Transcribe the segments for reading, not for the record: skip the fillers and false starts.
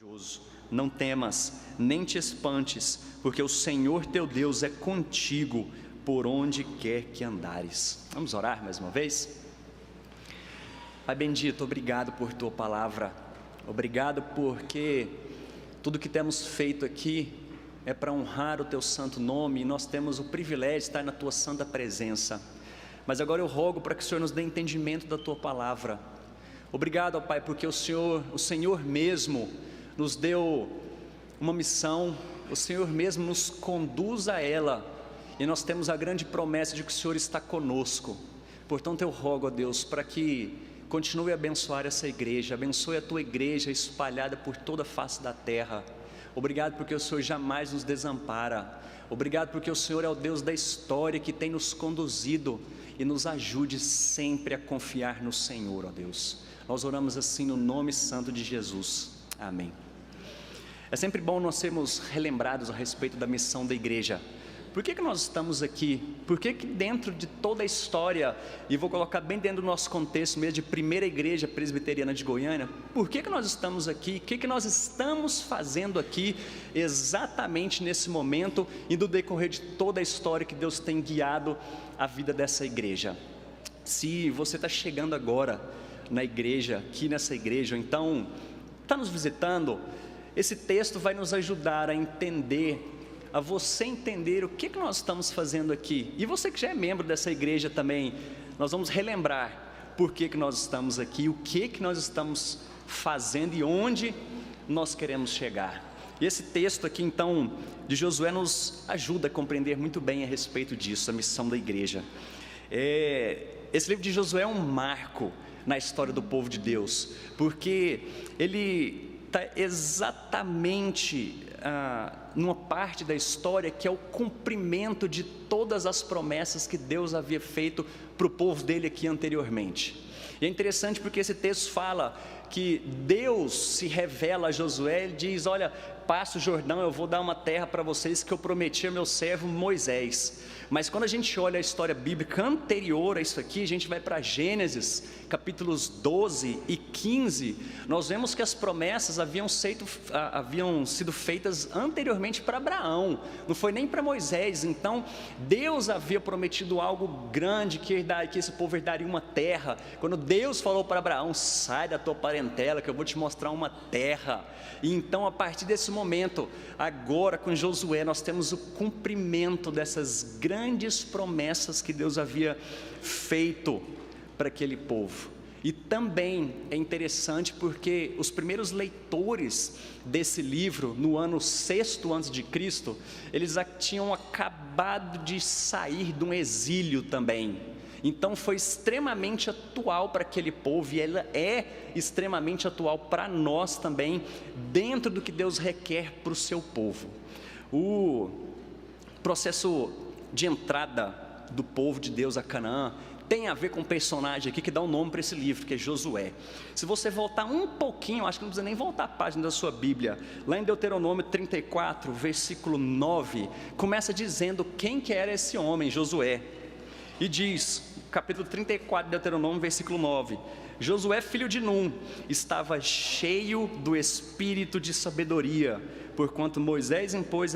corajoso. Não temas, nem te espantes, porque o Senhor teu Deus é contigo por onde quer que andares. Vamos orar mais uma vez? Pai bendito, obrigado por tua palavra. Obrigado porque tudo que temos feito aqui é para honrar o teu santo nome, e nós temos o privilégio de estar na tua santa presença. Mas agora eu rogo para que o Senhor nos dê entendimento da tua palavra. Obrigado, ó Pai, porque o Senhor mesmo nos deu uma missão, o Senhor mesmo nos conduz a ela, e nós temos a grande promessa de que o Senhor está conosco. Portanto eu rogo a Deus para que continue a abençoar essa igreja, abençoe a tua igreja espalhada por toda a face da terra. Obrigado porque o Senhor jamais nos desampara. Obrigado porque o Senhor é o Deus da história que tem nos conduzido, e nos ajude sempre a confiar no Senhor, ó Deus. Nós oramos assim no nome santo de Jesus, amém. É sempre bom nós sermos relembrados a respeito da missão da igreja. Por que nós estamos aqui? Por que dentro de toda a história, e vou colocar bem dentro do nosso contexto mesmo, de primeira igreja presbiteriana de Goiânia, por que nós estamos aqui? O que nós estamos fazendo aqui exatamente nesse momento e no decorrer de toda a história que Deus tem guiado a vida dessa igreja? Se você está chegando agora na igreja, aqui nessa igreja, ou então está nos visitando, esse texto vai nos ajudar a entender, a você entender o que nós estamos fazendo aqui. E você que já é membro dessa igreja também, nós vamos relembrar por que nós estamos aqui, o que nós estamos fazendo e onde nós queremos chegar. E esse texto aqui então de Josué nos ajuda a compreender muito bem a respeito disso, a missão da igreja. Esse livro de Josué é um marco na história do povo de Deus, porque ele está exatamente numa parte da história que é o cumprimento de todas as promessas que Deus havia feito para o povo dele aqui anteriormente. E é interessante porque esse texto fala que Deus se revela a Josué. Ele diz: olha, passa o Jordão, eu vou dar uma terra para vocês que eu prometi ao meu servo Moisés. Mas quando a gente olha a história bíblica anterior a isso aqui, a gente vai para Gênesis, capítulos 12 e 15, nós vemos que as promessas haviam sido feitas anteriormente para Abraão, não foi nem para Moisés. Então Deus havia prometido algo grande, que esse povo herdaria uma terra. Quando Deus falou para Abraão: sai da tua parentela que eu vou te mostrar uma terra. E então a partir desse momento, agora com Josué, nós temos o cumprimento dessas grandes promessas que Deus havia feito para aquele povo. E também é interessante porque os primeiros leitores desse livro, no ano 6º a.C., eles tinham acabado de sair de um exílio também. Então foi extremamente atual para aquele povo, e ela é extremamente atual para nós também, dentro do que Deus requer para o seu povo. O processo de entrada do povo de Deus a Canaã tem a ver com um personagem aqui que dá um nome para esse livro, que é Josué. Se você voltar um pouquinho, acho que não precisa nem voltar a página da sua Bíblia, lá em Deuteronômio 34, versículo 9, começa dizendo quem que era esse homem, Josué. E diz, capítulo 34 de Deuteronômio, versículo 9: Josué, filho de Num, estava cheio do espírito de sabedoria, porquanto Moisés impôs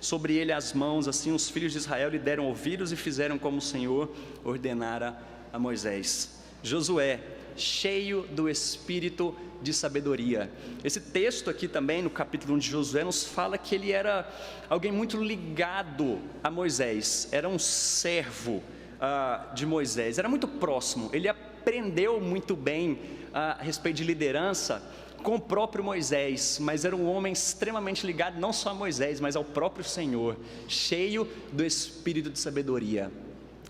sobre ele as mãos. Assim os filhos de Israel lhe deram ouvidos e fizeram como o Senhor ordenara a Moisés. Josué, cheio do espírito de sabedoria. Esse texto aqui também, no capítulo 1 de Josué, nos fala que ele era alguém muito ligado a Moisés, era um servo de Moisés, era muito próximo. Ele aprendeu muito bem a respeito de liderança com o próprio Moisés, mas era um homem extremamente ligado não só a Moisés, mas ao próprio Senhor, cheio do espírito de sabedoria.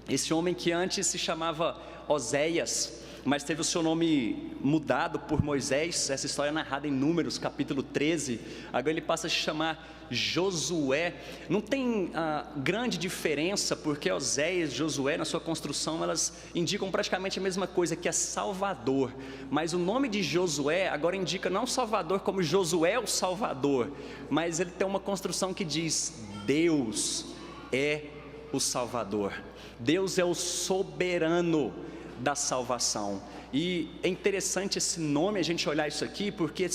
Esse homem que antes se chamava Oséias, mas teve o seu nome mudado por Moisés, essa história é narrada em Números, capítulo 13, agora ele passa a se chamar Josué. Não tem grande diferença, porque Oséias e Josué, na sua construção, elas indicam praticamente a mesma coisa, que é Salvador. Mas o nome de Josué agora indica não Salvador como Josué o Salvador, mas ele tem uma construção que diz: Deus é o Salvador, Deus é o soberano da salvação. E é interessante esse nome, a gente olhar isso aqui, porque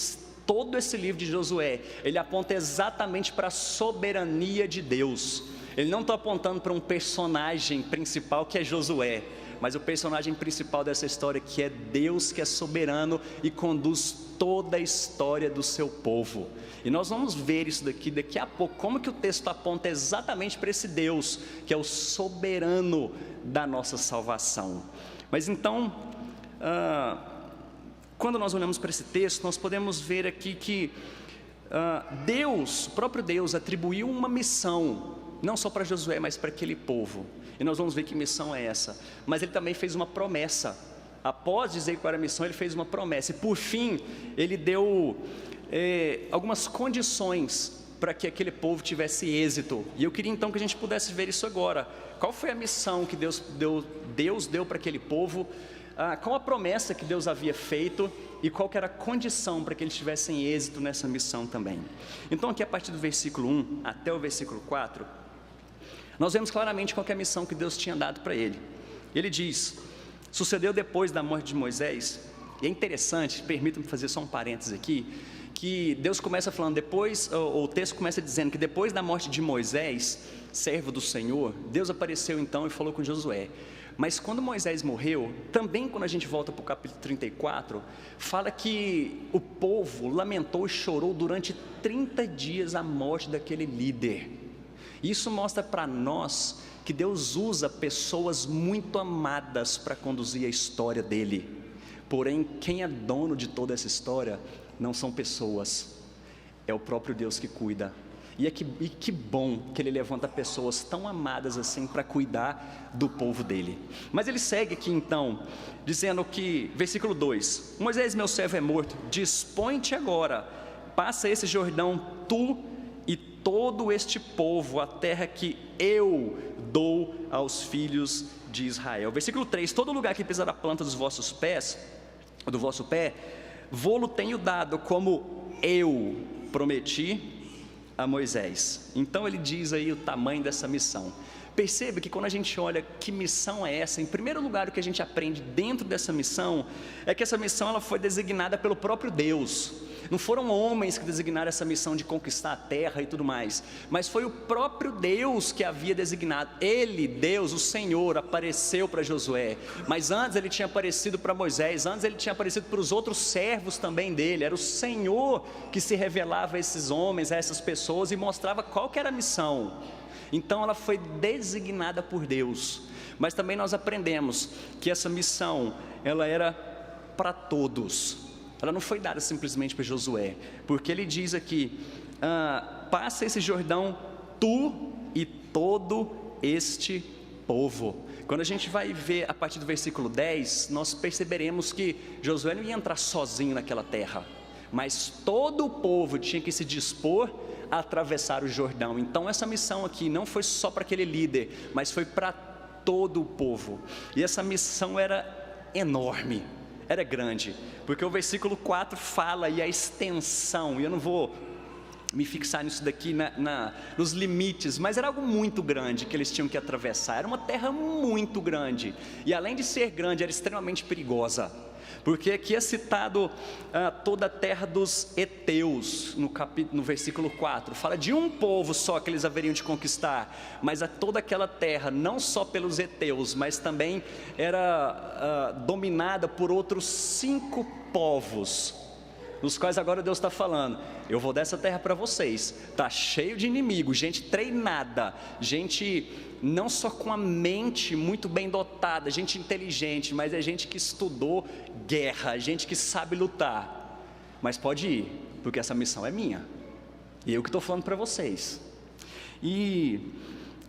todo esse livro de Josué, ele aponta exatamente para a soberania de Deus. Ele não está apontando para um personagem principal que é Josué, mas o personagem principal dessa história que é Deus, que é soberano e conduz toda a história do seu povo. E nós vamos ver isso daqui a pouco, como que o texto aponta exatamente para esse Deus, que é o soberano da nossa salvação. Mas então, quando nós olhamos para esse texto, nós podemos ver aqui que Deus, o próprio Deus, atribuiu uma missão, não só para Josué, mas para aquele povo. E nós vamos ver que missão é essa. Mas ele também fez uma promessa. Após dizer qual era a missão, ele fez uma promessa. E por fim, ele deu algumas condições para que aquele povo tivesse êxito. E eu queria então que a gente pudesse ver isso agora. Qual foi a missão que Deus deu para aquele povo? Qual a promessa que Deus havia feito? E qual que era a condição para que eles tivessem êxito nessa missão também? Então aqui a partir do versículo 1 até o versículo 4, nós vemos claramente qual que é a missão que Deus tinha dado para ele. Ele diz: sucedeu depois da morte de Moisés, e é interessante, permitam-me fazer só um parênteses aqui, que Deus começa falando depois, o texto começa dizendo que depois da morte de Moisés, servo do Senhor, Deus apareceu então e falou com Josué. Mas quando Moisés morreu, também quando a gente volta para o capítulo 34, fala que o povo lamentou e chorou durante 30 dias a morte daquele líder. Isso mostra para nós que Deus usa pessoas muito amadas para conduzir a história dele. Porém, quem é dono de toda essa história não são pessoas, é o próprio Deus que cuida. E que bom que ele levanta pessoas tão amadas assim para cuidar do povo dele. Mas ele segue aqui então, dizendo que, versículo 2: Moisés, meu servo, é morto, dispõe-te agora, passa esse Jordão, tu e todo este povo, a terra que eu dou aos filhos de Israel. Versículo 3: todo lugar que pisar a planta dos vossos pés, do vosso pé, vô-lo tenho dado, como eu prometi a Moisés. Então ele diz aí o tamanho dessa missão. Perceba que quando a gente olha que missão é essa, em primeiro lugar o que a gente aprende dentro dessa missão é que essa missão ela foi designada pelo próprio Deus. Não foram homens que designaram essa missão de conquistar a terra e tudo mais, mas foi o próprio Deus que havia designado. Ele, Deus, o Senhor, apareceu para Josué, mas antes ele tinha aparecido para Moisés, antes ele tinha aparecido para os outros servos também dele. Era o Senhor que se revelava a esses homens, a essas pessoas, e mostrava qual que era a missão. Então ela foi designada por Deus. Mas também nós aprendemos que essa missão, ela era para todos. Ela não foi dada simplesmente para Josué, porque ele diz aqui: passa esse Jordão, tu e todo este povo. Quando a gente vai ver a partir do versículo 10, nós perceberemos que Josué não ia entrar sozinho naquela terra, mas todo o povo tinha que se dispor a atravessar o Jordão. Então essa missão aqui não foi só para aquele líder, mas foi para todo o povo. E essa missão era enorme, era grande, porque o versículo 4 fala e a extensão, e eu não vou me fixar nisso daqui nos limites, mas era algo muito grande que eles tinham que atravessar. Era uma terra muito grande, e além de ser grande, era extremamente perigosa, porque aqui é citado toda a terra dos heteus, no versículo 4, fala de um povo só que eles haveriam de conquistar, mas toda aquela terra, não só pelos heteus, mas também era dominada por outros 5 povos, nos quais agora Deus está falando: eu vou dar essa terra para vocês, está cheio de inimigos, gente treinada, gente não só com a mente muito bem dotada, gente inteligente, mas é gente que estudou guerra, gente que sabe lutar. Mas pode ir, porque essa missão é minha, e eu que estou falando para vocês. E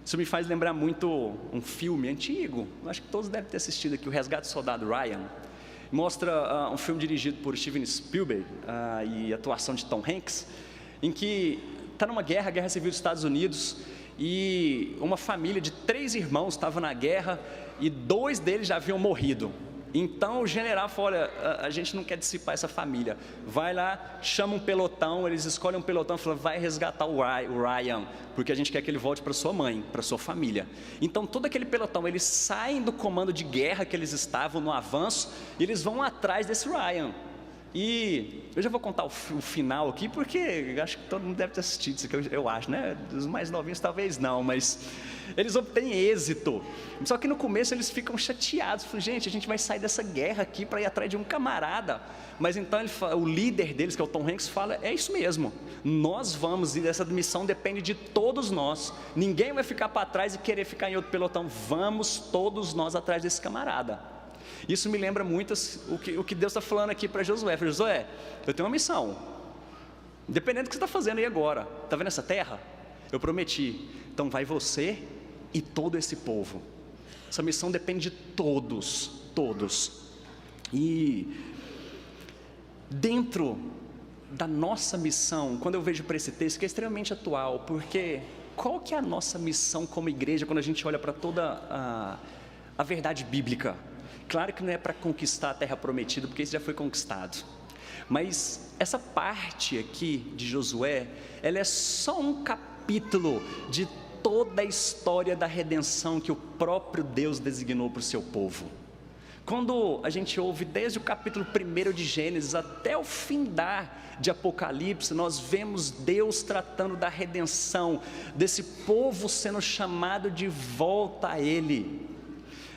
isso me faz lembrar muito um filme antigo, acho que todos devem ter assistido aqui, O Resgate do Soldado Ryan. Mostra um filme dirigido por Steven Spielberg e atuação de Tom Hanks, em que está numa guerra, a Guerra Civil dos Estados Unidos, e uma família de 3 irmãos estava na guerra e 2 deles já haviam morrido. Então o general falou: olha, a gente não quer dissipar essa família, vai lá, chama um pelotão, eles escolhem um pelotão e falam: vai resgatar o Ryan, porque a gente quer que ele volte para sua mãe, para sua família. Então todo aquele pelotão, eles saem do comando de guerra que eles estavam no avanço, e eles vão atrás desse Ryan, E eu já vou contar o final aqui, porque eu acho que todo mundo deve ter assistido isso aqui, eu acho, né? Os mais novinhos talvez não, mas eles obtêm êxito. Só que no começo eles ficam chateados, falam, gente, a gente vai sair dessa guerra aqui para ir atrás de um camarada. Mas então o líder deles, que é o Tom Hanks, fala, é isso mesmo, nós vamos, e essa missão depende de todos nós. Ninguém vai ficar para trás e querer ficar em outro pelotão, vamos todos nós atrás desse camarada. Isso me lembra muito o que Deus está falando aqui para Josué. Josué, eu tenho uma missão, independente do que você está fazendo aí agora, está vendo essa terra? Eu prometi, então vai você e todo esse povo. Essa missão depende de todos. E dentro da nossa missão, quando eu vejo para esse texto, que é extremamente atual, porque qual que é a nossa missão como igreja, quando a gente olha para toda a verdade bíblica? Claro que não é para conquistar a terra prometida, porque isso já foi conquistado. Mas essa parte aqui de Josué, ela é só um capítulo de toda a história da redenção que o próprio Deus designou para o seu povo. Quando a gente ouve desde o capítulo 1 de Gênesis até o findar de Apocalipse, nós vemos Deus tratando da redenção, desse povo sendo chamado de volta a Ele.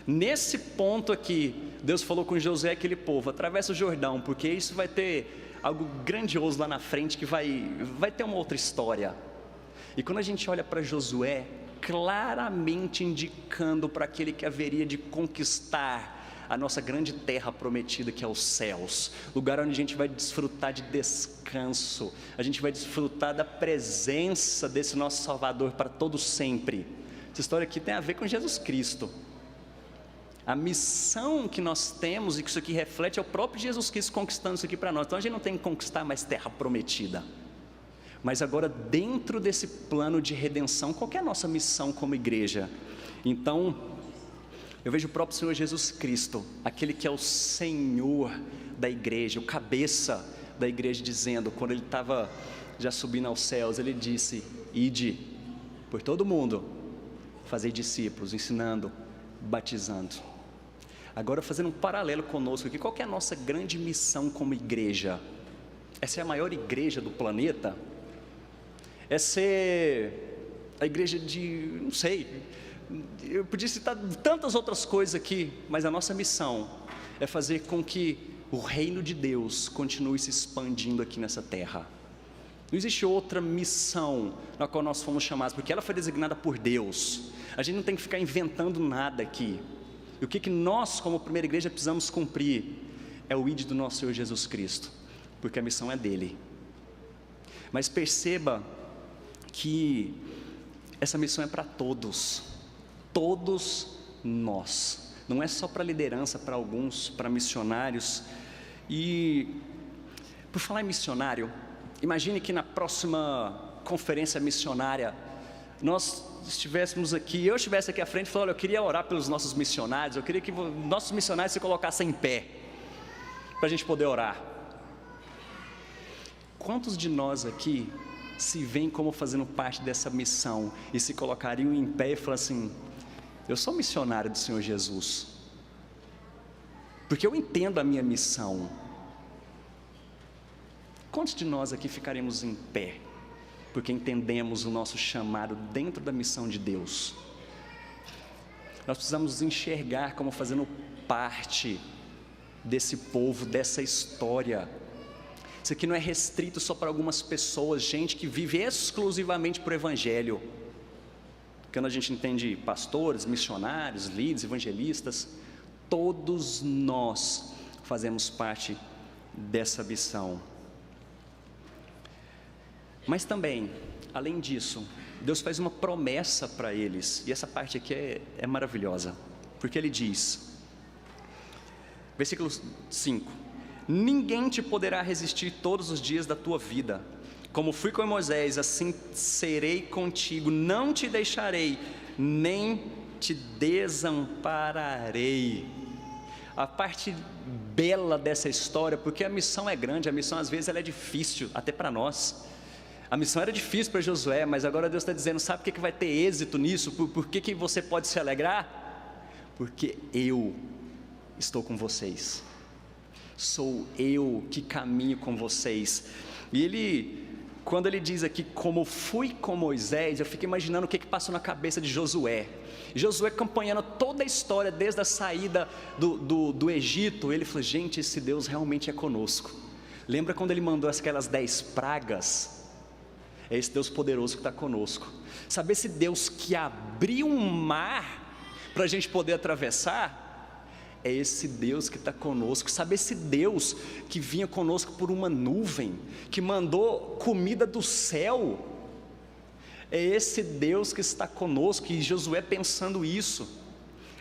Nesse ponto aqui, Deus falou com Josué, aquele povo, atravessa o Jordão, porque isso vai ter algo grandioso lá na frente, que vai ter uma outra história. E quando a gente olha para Josué, claramente indicando para aquele que haveria de conquistar a nossa grande terra prometida, que é os céus, lugar onde a gente vai desfrutar de descanso, a gente vai desfrutar da presença desse nosso Salvador para todo sempre. Essa história aqui tem a ver com Jesus Cristo. A missão que nós temos, e que isso aqui reflete, é o próprio Jesus Cristo conquistando isso aqui para nós. Então a gente não tem que conquistar mais terra prometida, mas agora dentro desse plano de redenção, qual que é a nossa missão como igreja? Então eu vejo o próprio Senhor Jesus Cristo, aquele que é o Senhor da igreja, o cabeça da igreja, dizendo, quando ele estava já subindo aos céus, ele disse, ide por todo mundo, fazei discípulos, ensinando, batizando. Agora fazendo um paralelo conosco aqui, qual que é a nossa grande missão como igreja? É ser a maior igreja do planeta? É ser a igreja de, não sei, eu podia citar tantas outras coisas aqui, mas a nossa missão é fazer com que o reino de Deus continue se expandindo aqui nessa terra. Não existe outra missão na qual nós fomos chamados, porque ela foi designada por Deus. A gente não tem que ficar inventando nada aqui. E o que nós, como primeira igreja, precisamos cumprir é o ID do nosso Senhor Jesus Cristo, porque a missão é dele. Mas perceba que essa missão é para todos nós, não é só para liderança, para alguns, para missionários. E por falar em missionário, imagine que na próxima conferência missionária nós estivéssemos aqui, eu estivesse aqui à frente e falando, olha, eu queria orar pelos nossos missionários, eu queria que nossos missionários se colocassem em pé, para a gente poder orar. Quantos de nós aqui se veem como fazendo parte dessa missão, e se colocariam em pé e falar assim, eu sou missionário do Senhor Jesus, porque eu entendo a minha missão? Quantos de nós aqui ficaremos em pé, porque entendemos o nosso chamado dentro da missão de Deus? Nós precisamos nos enxergar como fazendo parte desse povo, dessa história. Isso aqui não é restrito só para algumas pessoas, gente que vive exclusivamente para o Evangelho. Quando a gente entende pastores, missionários, líderes, evangelistas, todos nós fazemos parte dessa missão. Mas também, além disso, Deus faz uma promessa para eles, e essa parte aqui é maravilhosa, porque Ele diz, versículo 5, ninguém te poderá resistir todos os dias da tua vida, como fui com Moisés, assim serei contigo, não te deixarei, nem te desampararei. A parte bela dessa história, porque a missão é grande, a missão às vezes ela é difícil, até para nós. A missão era difícil para Josué, mas agora Deus está dizendo, sabe por que vai ter êxito nisso? Por que você pode se alegrar? Porque eu estou com vocês. Sou eu que caminho com vocês. E quando ele diz aqui, como fui com Moisés, eu fico imaginando o que passou na cabeça de Josué. Josué acompanhando toda a história, desde a saída do Egito. Ele falou, gente, esse Deus realmente é conosco. Lembra quando ele mandou aquelas 10 pragas? É esse Deus poderoso que está conosco. Sabe esse Deus que abriu um mar para a gente poder atravessar? É esse Deus que está conosco. Sabe esse Deus que vinha conosco por uma nuvem, que mandou comida do céu? É esse Deus que está conosco. E Josué pensando isso.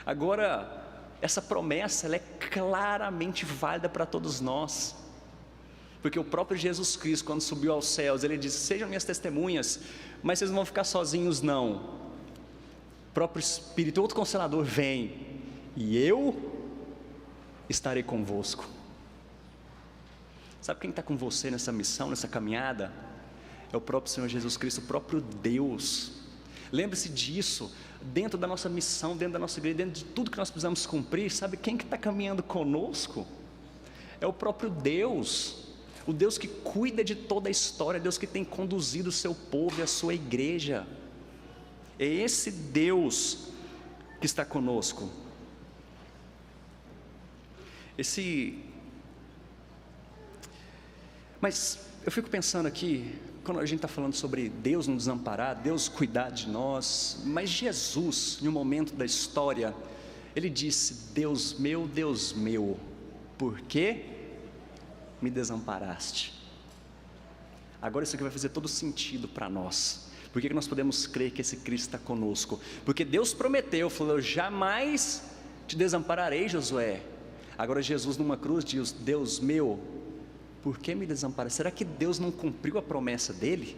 Agora, essa promessa ela é claramente válida para todos nós, porque o próprio Jesus Cristo, quando subiu aos céus, ele disse, sejam minhas testemunhas, mas vocês não vão ficar sozinhos não. O próprio Espírito, outro Consolador vem, e eu estarei convosco. Sabe quem está com você nessa missão, nessa caminhada? É o próprio Senhor Jesus Cristo, o próprio Deus. Lembre-se disso, dentro da nossa missão, dentro da nossa igreja, dentro de tudo que nós precisamos cumprir. Sabe quem que está caminhando conosco? É o próprio Deus, o Deus que cuida de toda a história, Deus que tem conduzido o seu povo e a sua igreja. É esse Deus que está conosco. Mas eu fico pensando aqui, quando a gente está falando sobre Deus nos desamparar, Deus cuidar de nós, mas Jesus, em um momento da história, ele disse, Deus meu, por que me desamparaste? Agora isso aqui vai fazer todo sentido para nós. Por que nós podemos crer que esse Cristo está conosco? Porque Deus prometeu, falou, eu jamais te desampararei, Josué. Agora Jesus numa cruz diz, Deus meu, por que me desampara? Será que Deus não cumpriu a promessa dele?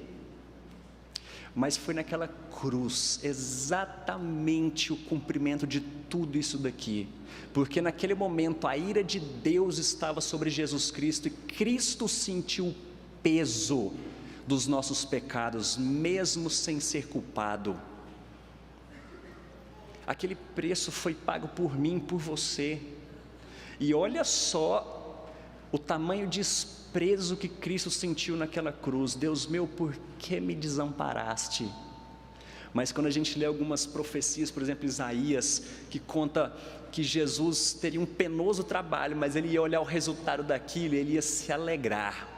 Mas foi naquela cruz, exatamente o cumprimento de tudo isso daqui, porque naquele momento a ira de Deus estava sobre Jesus Cristo, e Cristo sentiu o peso dos nossos pecados, mesmo sem ser culpado. Aquele preço foi pago por mim, por você, e olha só o tamanho de desprezo que Cristo sentiu naquela cruz. Deus meu, por que me desamparaste? Mas quando a gente lê algumas profecias, por exemplo Isaías, que conta que Jesus teria um penoso trabalho, mas ele ia olhar o resultado daquilo e ele ia se alegrar,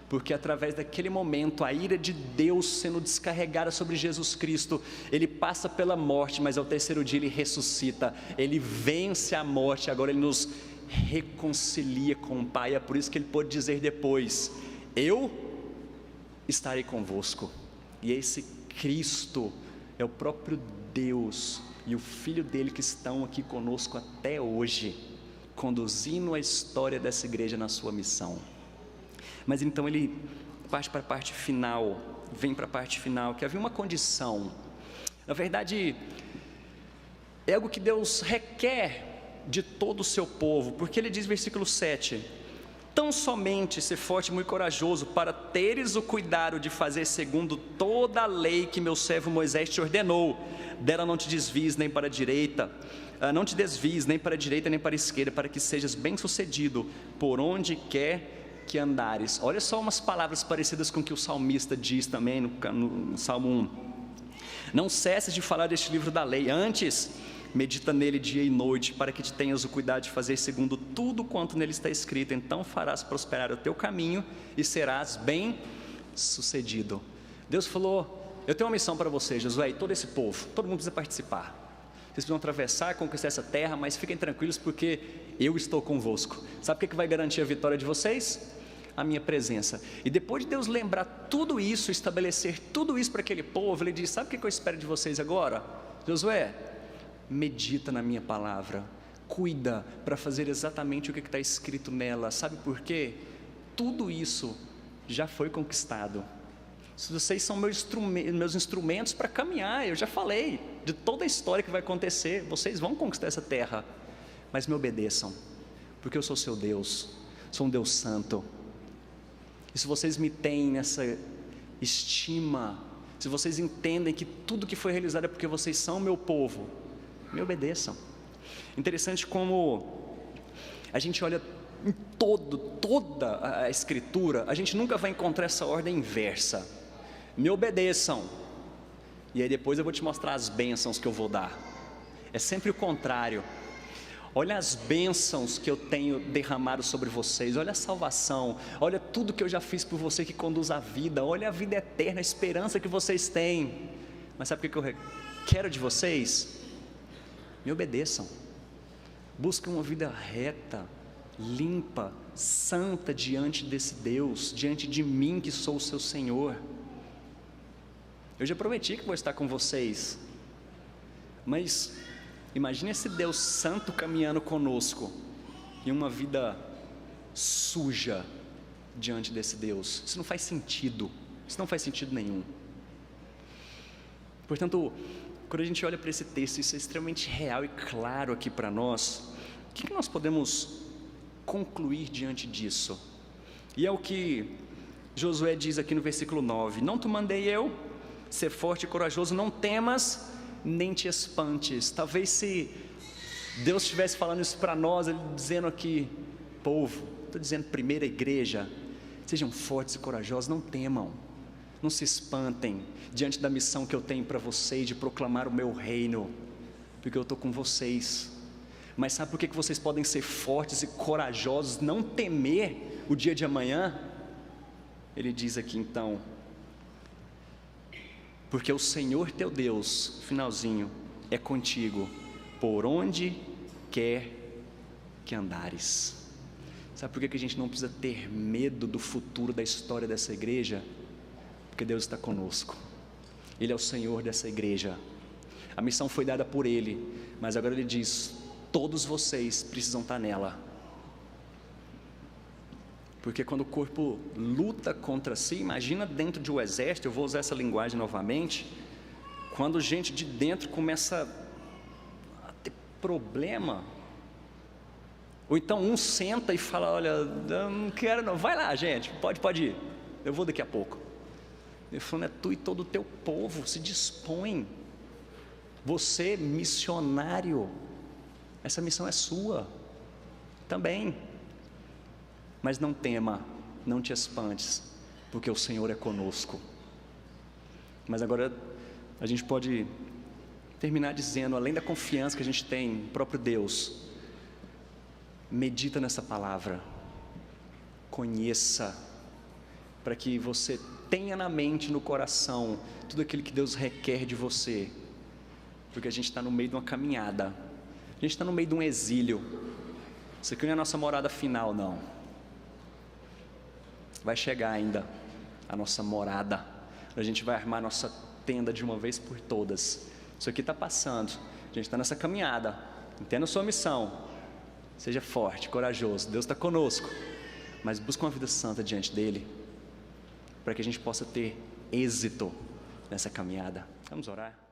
porque através daquele momento, a ira de Deus sendo descarregada sobre Jesus Cristo, ele passa pela morte, mas ao terceiro dia ele ressuscita, ele vence a morte, agora ele nos reconcilia com o Pai. É por isso que ele pôde dizer depois, eu estarei convosco. E esse Cristo é o próprio Deus e o Filho dele que estão aqui conosco até hoje, conduzindo a história dessa igreja na sua missão. Mas então ele parte para a parte final, vem para a parte final, que havia uma condição. Na verdade, é algo que Deus requer de todo o seu povo, porque ele diz versículo 7, tão somente ser forte e muito corajoso, para teres o cuidado de fazer segundo toda a lei que meu servo Moisés te ordenou, dela não te desvies nem para a direita, não te desvies nem para a direita nem para a esquerda, para que sejas bem sucedido por onde quer que andares. Olha só umas palavras parecidas com o que o salmista diz também no Salmo 1, não cesses de falar deste livro da lei, antes medita nele dia e noite, para que te tenhas o cuidado de fazer segundo tudo quanto nele está escrito, então farás prosperar o teu caminho e serás bem sucedido. Deus falou, eu tenho uma missão para vocês, Josué, e todo esse povo, todo mundo precisa participar, vocês precisam atravessar, conquistar essa terra, mas fiquem tranquilos porque eu estou convosco. Sabe o que vai garantir a vitória de vocês? A minha presença. E depois de Deus lembrar tudo isso, estabelecer tudo isso para aquele povo, ele diz, sabe o que eu espero de vocês agora? Josué, medita na minha palavra, cuida para fazer exatamente o que está escrito nela. Sabe por quê? Tudo isso já foi conquistado. Vocês são meus instrumentos para caminhar. Eu já falei de toda a história que vai acontecer. Vocês vão conquistar essa terra, mas me obedeçam, porque eu sou seu Deus, sou um Deus santo. E se vocês me têm nessa estima, se vocês entendem que tudo que foi realizado é porque vocês são meu povo, me obedeçam. Interessante como a gente olha em toda a Escritura, a gente nunca vai encontrar essa ordem inversa. Me obedeçam, e aí depois eu vou te mostrar as bênçãos que eu vou dar. É sempre o contrário. Olha as bênçãos que eu tenho derramado sobre vocês, olha a salvação, olha tudo que eu já fiz por você que conduz à vida, olha a vida eterna, a esperança que vocês têm. Mas sabe o que eu quero de vocês? Me obedeçam, busquem uma vida reta, limpa, santa diante desse Deus, diante de mim que sou o seu Senhor. Eu já prometi que vou estar com vocês, mas imagine esse Deus santo caminhando conosco e uma vida suja diante desse Deus. Isso não faz sentido, isso não faz sentido nenhum. Portanto, quando a gente olha para esse texto, isso é extremamente real e claro aqui para nós. O que nós podemos concluir diante disso? E é o que Josué diz aqui no versículo 9: não te mandei eu ser forte e corajoso, não temas nem te espantes. Talvez se Deus estivesse falando isso para nós, Ele dizendo aqui: povo, estou dizendo primeira igreja, sejam fortes e corajosos, não temam, não se espantem diante da missão que eu tenho para vocês, de proclamar o meu reino, porque eu estou com vocês. Mas sabe por que vocês podem ser fortes e corajosos, não temer o dia de amanhã? Ele diz aqui então: porque o Senhor teu Deus, finalzinho, é contigo, por onde quer que andares. Sabe por que a gente não precisa ter medo do futuro da história dessa igreja? Porque Deus está conosco, Ele é o Senhor dessa igreja, a missão foi dada por Ele, mas agora Ele diz: todos vocês precisam estar nela. Porque quando o corpo luta contra si, imagina dentro de um exército, eu vou usar essa linguagem novamente, quando gente de dentro começa a ter problema, ou então um senta e fala: olha, eu não quero não, vai lá gente, pode ir, eu vou daqui a pouco. Ele falou: é tu e todo o teu povo, se dispõe, você missionário, essa missão é sua também. Mas não tema, não te espantes, porque o Senhor é conosco. Mas agora a gente pode terminar dizendo, além da confiança que a gente tem no próprio Deus, medita nessa palavra, conheça, para que você tenha na mente, no coração, tudo aquilo que Deus requer de você, porque a gente está no meio de uma caminhada, a gente está no meio de um exílio. Isso aqui não é a nossa morada final, não. Vai chegar ainda a nossa morada, a gente vai armar nossa tenda de uma vez por todas. Isso aqui está passando, a gente está nessa caminhada. Entenda a sua missão, seja forte, corajoso, Deus está conosco, mas busca uma vida santa diante dEle, para que a gente possa ter êxito nessa caminhada. Vamos orar.